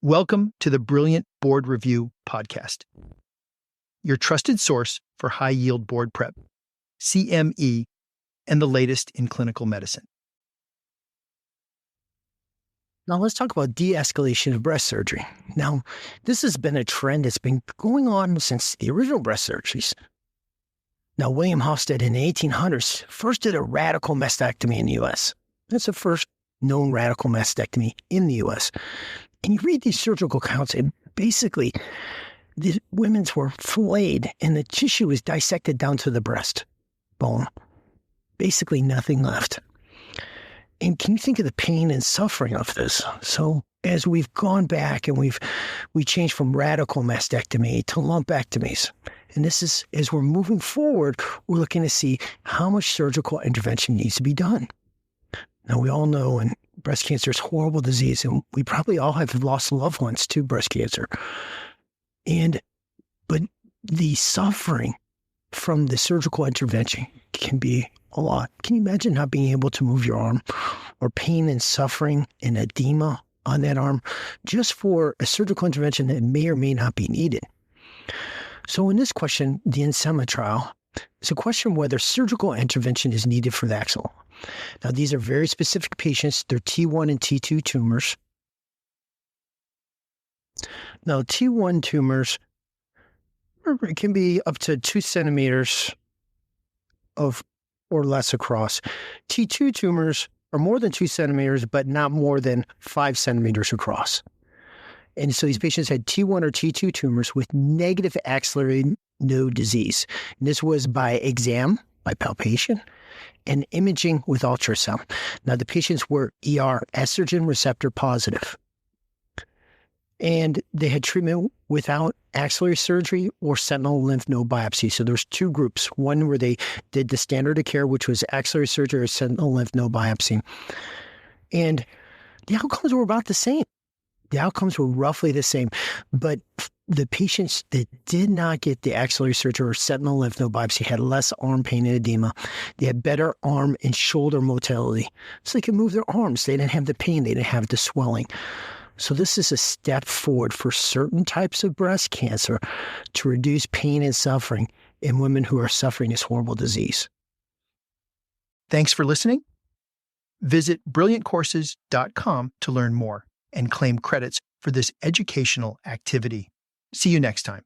Welcome to the Brilliant Board Review Podcast, your trusted source for high-yield board prep, CME, and the latest in clinical medicine. Now let's talk about de-escalation of breast surgery. Now, this has been a trend that's been going on since the original breast surgeries. Now, William Hofstede in the 1800s first did a radical mastectomy in the U.S. That's the first known radical mastectomy in the U.S. And you read these surgical accounts, and basically, the women's were filleted, and the tissue was dissected down to the breast bone. Basically, nothing left. And can you think of the pain and suffering of this? So as we've gone back and we changed from radical mastectomy to lumpectomies. And this is, as we're moving forward, we're looking to see how much surgical intervention needs to be done. Now, we all know, and breast cancer is a horrible disease, and we probably all have lost loved ones to breast cancer. But the suffering from the surgical intervention can be a lot. Can you imagine not being able to move your arm, or pain and suffering and edema on that arm just for a surgical intervention that may or may not be needed? So in this question, the INSEMA trial, it's a question whether surgical intervention is needed for the axilla. Now, these are very specific patients. They're T1 and T2 tumors. Now, T1 tumors can be up to 2 centimeters or less across. T2 tumors are more than 2 centimeters, but not more than 5 centimeters across. And so these patients had T1 or T2 tumors with negative axillary node disease. And this was by exam, by palpation, and imaging with ultrasound. Now, the patients were estrogen receptor positive. And they had treatment without axillary surgery or sentinel lymph node biopsy. So there's 2 groups. One where they did the standard of care, which was axillary surgery or sentinel lymph node biopsy. And the outcomes were about the same. The outcomes were roughly the same. But the patients that did not get the axillary surgery or sentinel lymph node biopsy had less arm pain and edema. They had better arm and shoulder motility. So they could move their arms. They didn't have the pain. They didn't have the swelling. So this is a step forward for certain types of breast cancer to reduce pain and suffering in women who are suffering this horrible disease. Thanks for listening. Visit brilliantcourses.com to learn more and claim credits for this educational activity. See you next time.